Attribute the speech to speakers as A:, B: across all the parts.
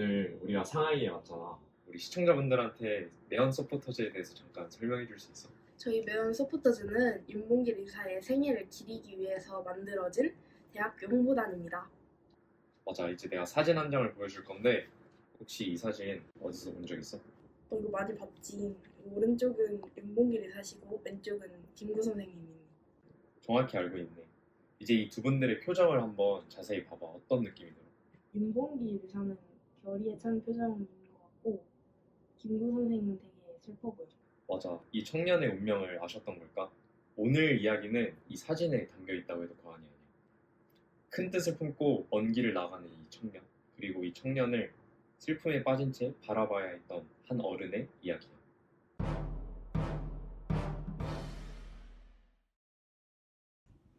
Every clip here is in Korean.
A: 오늘 우리가 상하이에 왔잖아.
B: 우리 시청자분들한테 매연 서포터즈에 대해서 잠깐 설명해 줄 수 있어?
C: 저희 매운 서포터즈는 윤봉길 의사의 생애를 기리기 위해서 만들어진 대학교 홍보단입니다.
B: 맞아, 이제 내가 사진 한 장을 보여줄 건데 혹시 이 사진 어디서 본 적 있어?
C: 이거 많이 봤지. 오른쪽은 윤봉길 의사시고 왼쪽은 김구 선생님이니.
B: 정확히 알고 있네. 이제 이 두 분들의 표정을 한번 자세히 봐봐. 어떤 느낌이 들어?
C: 윤봉길 의사는 결의에 찬 표정인 것 같고 김구 선생님은 되게 슬퍼 보여.
B: 맞아, 이 청년의 운명을 아셨던 걸까? 오늘 이야기는 이 사진에 담겨 있다고 해도 과언이 아니야. 큰 뜻을 품고 먼 길을 나가는 이 청년, 그리고 이 청년을 슬픔에 빠진 채 바라봐야 했던 한 어른의 이야기야.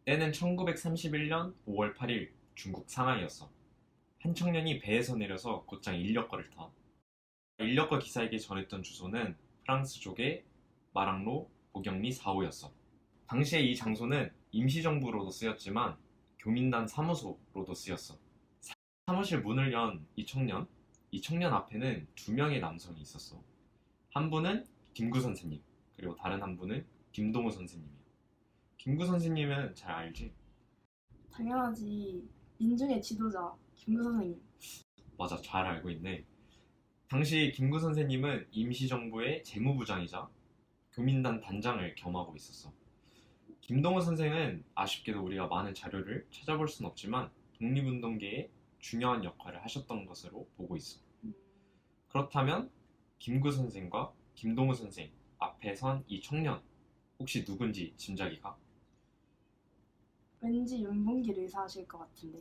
B: 때는 1931년 5월 8일 중국 상하이였어. 한 청년이 배에서 내려서 곧장 인력거를 타. 인력거 기사에게 전했던 주소는 프랑스족의 마랑로 보경리 4호였어. 당시에 이 장소는 임시정부로도 쓰였지만 교민단 사무소로도 쓰였어. 사무실 문을 연 이 청년 앞에는 두 명의 남성이 있었어. 한 분은 김구 선생님, 그리고 다른 한 분은 김동우 선생님이야. 김구 선생님은 잘 알지?
C: 당연하지. 민중의 지도자 김구 선생님.
B: 맞아, 잘 알고 있네. 당시 김구 선생님은 임시정부의 재무부장이자 교민단 단장을 겸하고 있었어. 김동우 선생은 아쉽게도 우리가 많은 자료를 찾아볼 순 없지만 독립운동계에 중요한 역할을 하셨던 것으로 보고 있어. 그렇다면 김구 선생과 김동우 선생 앞에 선 이 청년 혹시 누군지 짐작이 가?
C: 왠지 윤봉길 의사실 것 같은데.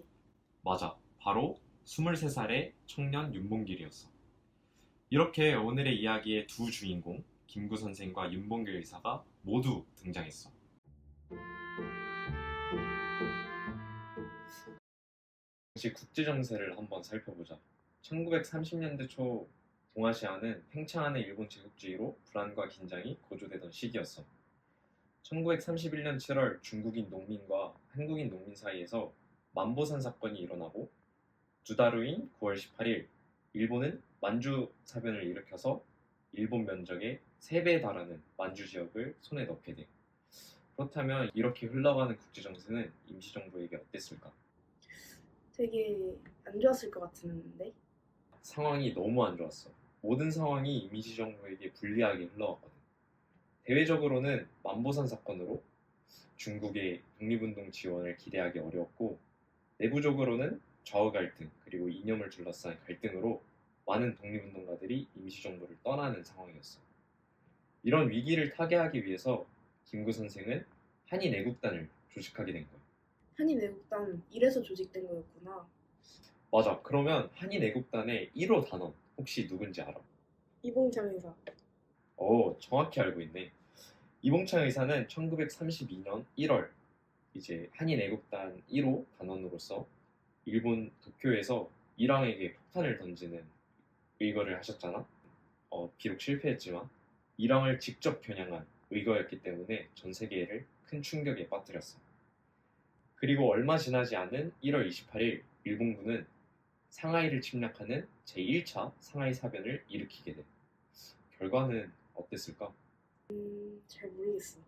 B: 맞아, 바로 23살의 청년 윤봉길이었어. 이렇게 오늘의 이야기의 두 주인공 김구 선생과 윤봉길 의사가 모두 등장했어. 당시 국제 정세를 한번 살펴보자. 1930년대 초 동아시아는 팽창하는 일본 제국주의로 불안과 긴장이 고조되던 시기였어. 1931년 7월 중국인 농민과 한국인 농민 사이에서 만보산 사건이 일어나고 두 달 후인 9월 18일 일본은 만주 사변을 일으켜서 일본 면적의 3배에 달하는 만주 지역을 손에 넣게 돼. 그렇다면 이렇게 흘러가는 국제 정세는 임시정부에게 어땠을까?
C: 되게 안 좋았을 것 같은데.
B: 상황이 너무 안 좋았어. 모든 상황이 임시정부에게 불리하게 흘러갔거든. 대외적으로는 만보산 사건으로 중국의 독립운동 지원을 기대하기 어려웠고, 내부적으로는 좌우 갈등 그리고 이념을 둘러싼 갈등으로 많은 독립운동가들이 임시정부를 떠나는 상황이었어. 이런 위기를 타개하기 위해서 김구 선생은 한인애국단을 조직하게 된 거야.
C: 한인애국단 이래서 조직된 거였구나.
B: 맞아. 그러면 한인애국단의 1호 단원 혹시 누군지 알아?
C: 이봉창 의사.
B: 정확히 알고 있네. 이봉창 의사는 1932년 1월 이제 한인애국단 1호 단원으로서 일본 도쿄에서 일왕에게 폭탄을 던지는 의거를 하셨잖아. 비록 실패했지만 일왕을 직접 겨냥한 의거였기 때문에 전 세계를 큰 충격에 빠뜨렸어. 그리고 얼마 지나지 않은 1월 28일 일본군은 상하이를 침략하는 제1차 상하이 사변을 일으키게 돼. 결과는 어땠을까?
C: 잘 모르겠어.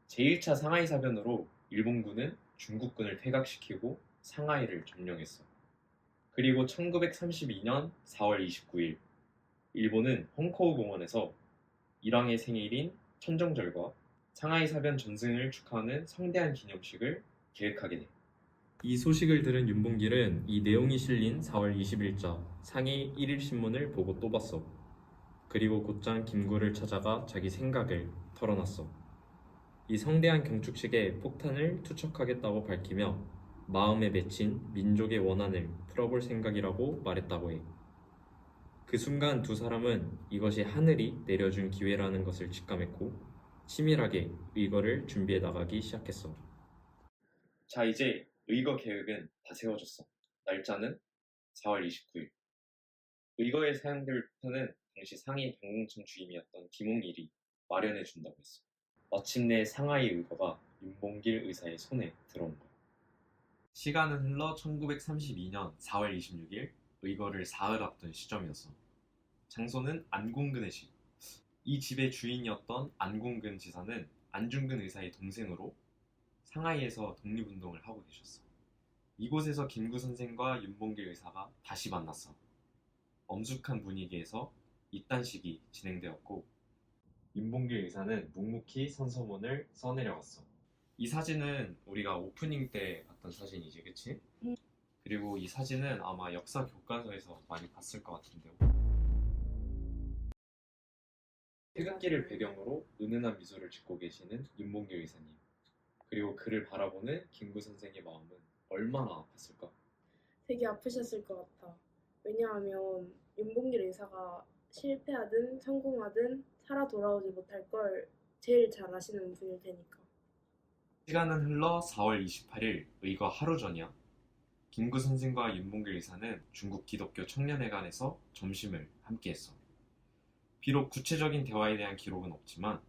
B: 제1차 상하이 사변으로 일본군은 중국군을 퇴각시키고 상하이를 점령했어. 그리고 1932년 4월 29일 일본은 헝커우 공원에서 일왕의 생일인 천정절과 상하이 사변 전승을 축하하는 성대한 기념식을 계획하게 돼. 이 소식을 들은 윤봉길은 이 내용이 실린 4월 20일자 상해 1일 신문을 보고 또 봤어. 그리고 곧장 김구를 찾아가 자기 생각을 털어놨어. 이 성대한 경축식에 폭탄을 투척하겠다고 밝히며 마음에 맺힌 민족의 원한을 풀어볼 생각이라고 말했다고 해. 그 순간 두 사람은 이것이 하늘이 내려준 기회라는 것을 직감했고 치밀하게 의거를 준비해 나가기 시작했어. 자, 이제 의거 계획은 다 세워졌어. 날짜는 4월 29일. 의거에 사용될 폭탄은 당시 상해 방공청 주임이었던 김홍일이 마련해 준다고 했어. 마침내 상하이 의거가 윤봉길 의사의 손에 들어온 거야. 시간은 흘러 1932년 4월 26일 의거를 사흘 앞둔 시점이었어. 장소는 안공근의 집. 이 집의 주인이었던 안공근 지사는 안중근 의사의 동생으로 상하이에서 독립운동을 하고 계셨어. 이곳에서 김구 선생과 윤봉길 의사가 다시 만났어. 엄숙한 분위기에서 이딴식이 진행되었고 윤봉길 의사는 묵묵히 선서문을 써내려갔어. 이 사진은 우리가 오프닝 때 봤던 사진이지, 그치? 그리고 이 사진은 아마 역사 교과서에서 많이 봤을 것 같은데요. 태극기를 배경으로 은은한 미소를 짓고 계시는 윤봉길 의사님. 그리고 그를 바라보는 김구 선생의 마음은 얼마나 아팠을까?
C: 되게 아프셨을 것 같아. 왜냐하면 윤봉길 의사가 실패하든 성공하든 살아 돌아오지 못할 걸 제일 잘 아시는 분일 테니까.
B: 시간은 흘러 4월 28일 의거 하루 전이야. 김구 선생과 윤봉길 의사는 중국 기독교 청년회관에서 점심을 함께 했어. 비록 구체적인 대화에 대한 기록은 없지만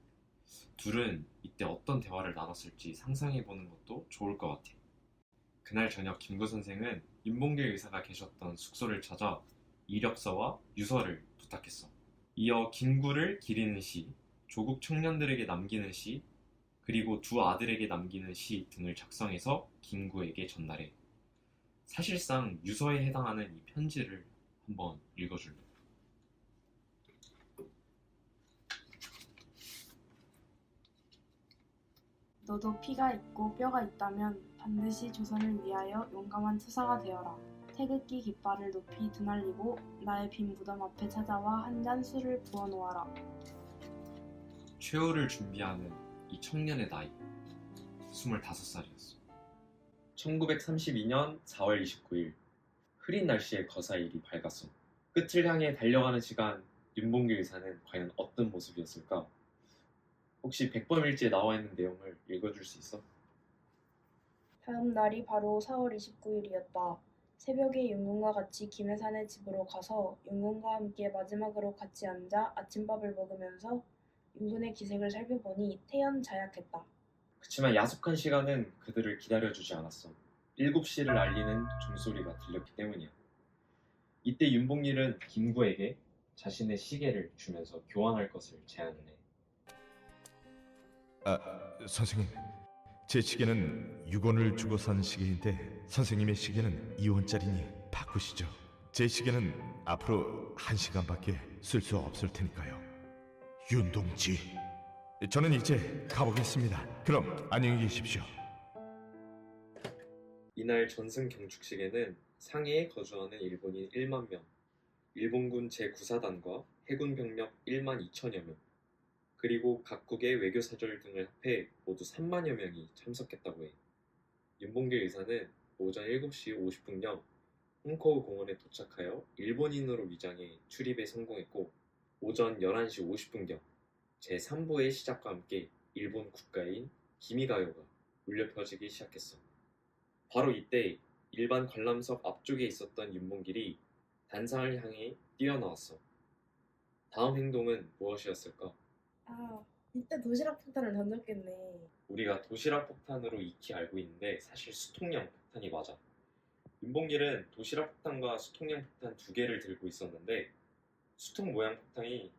B: 둘은 이때 어떤 대화를 나눴을지 상상해보는 것도 좋을 것 같아. 그날 저녁 김구 선생은 윤봉길 의사가 계셨던 숙소를 찾아 이력서와 유서를 부탁했어. 이어 김구를 기리는 시, 조국 청년들에게 남기는 시, 그리고 두 아들에게 남기는 시 등을 작성해서 김구에게 전달해. 사실상 유서에 해당하는 이 편지를 한번 읽어줄래?
C: 너도 피가 있고 뼈가 있다면 반드시 조선을 위하여 용감한 투사가 되어라. 태극기 깃발을 높이 드날리고 나의 빈 무덤 앞에 찾아와 한 잔 술을 부어 놓아라.
B: 최후를 준비하는 이 청년의 나이 25살이었어. 1932년 4월 29일 흐린 날씨에 거사일이 밝았어. 끝을 향해 달려가는 시간, 윤봉길 의사는 과연 어떤 모습이었을까? 혹시 백범일지에 나와 있는 내용을 읽어줄 수 있어?
C: 다음 날이 바로 4월 29일이었다. 새벽에 윤군과 같이 김해산의 집으로 가서 윤군과 함께 마지막으로 같이 앉아 아침밥을 먹으면서 윤군의 기색을 살펴보니 태연자약했다.
B: 그치만 야속한 시간은 그들을 기다려주지 않았어. 7시를 알리는 종소리가 들렸기 때문이야. 이때 윤봉길은 김구에게 자신의 시계를 주면서 교환할 것을 제안을 해.
D: 선생님, 제 시계는 6원을 주고 산 시계인데 선생님의 시계는 2원짜리니 바꾸시죠. 제 시계는 앞으로 1시간밖에 쓸 수 없을 테니까요. 윤동지, 저는 이제 가보겠습니다. 그럼 안녕히 계십시오.
B: 이날 전승 경축식에는 상해에 거주하는 일본인 1만 명, 일본군 제9사단과 해군 병력 1만 2천여 명, 그리고 각국의 외교사절 등을 합해 모두 3만여 명이 참석했다고 해. 윤봉길 의사는 오전 7시 50분경 홍커우 공원에 도착하여 일본인으로 위장해 출입에 성공했고 오전 11시 50분경 제3부의 시작과 함께 일본 국가인 기미가요가 울려 퍼지기 시작했어. 바로 이때 일반 관람석 앞쪽에 있었던 윤봉길이 단상을 향해 뛰어나왔어. 다음 행동은 무엇이었을까?
C: 이때 도시락 폭탄을 던졌겠네.
B: 우리가 도시락 폭탄으로 익히 알고 있는데 사실 수통령 폭탄이 맞아. 윤봉길은 도시락 폭탄과 수통령 폭탄 두 개를 들고 있었는데 수통 모양 폭탄이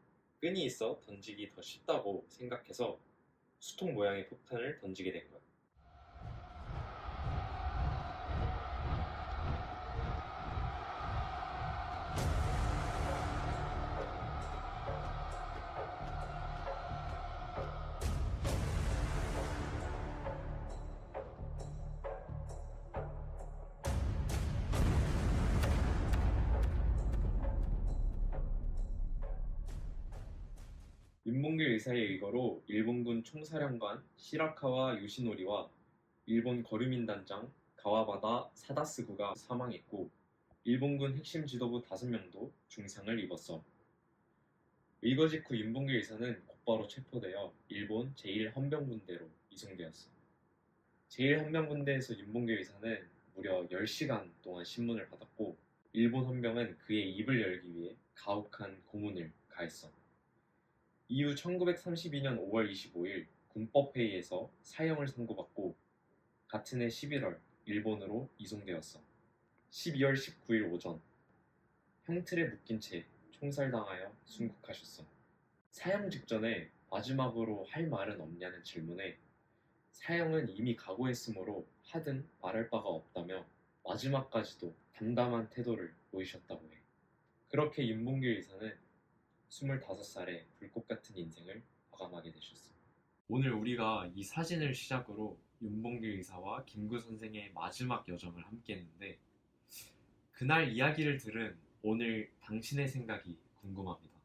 B: 끈이 있어 던지기 더 쉽다고 생각해서 수통 모양의 폭탄을 던지게 된 거야. 윤봉길 의사의 의거로 일본군 총사령관 시라카와 요시노리와 일본 거류민단장 가와바다 사다스구가 사망했고 일본군 핵심 지도부 5명도 중상을 입었어. 의거 직후 윤봉길 의사는 곧바로 체포되어 일본 제1헌병분대로 이송되었어. 제1헌병분대에서 윤봉길 의사는 무려 10시간 동안 신문을 받았고 일본 헌병은 그의 입을 열기 위해 가혹한 고문을 가했어. 이후 1932년 5월 25일 군법회의에서 사형을 선고받고 같은 해 11월 일본으로 이송되었어. 12월 19일 오전 형틀에 묶인 채 총살당하여 순국하셨어. 사형 직전에 마지막으로 할 말은 없냐는 질문에 사형은 이미 각오했으므로 하든 말할 바가 없다며 마지막까지도 담담한 태도를 보이셨다고 해. 그렇게 윤봉길 의사는 25살에 불꽃 같은 인생을 마감하게 되셨어. 오늘 우리가 이 사진을 시작으로 윤봉길 의사와 김구 선생의 마지막 여정을 함께 했는데 그날 이야기를 들은 오늘 당신의 생각이 궁금합니다.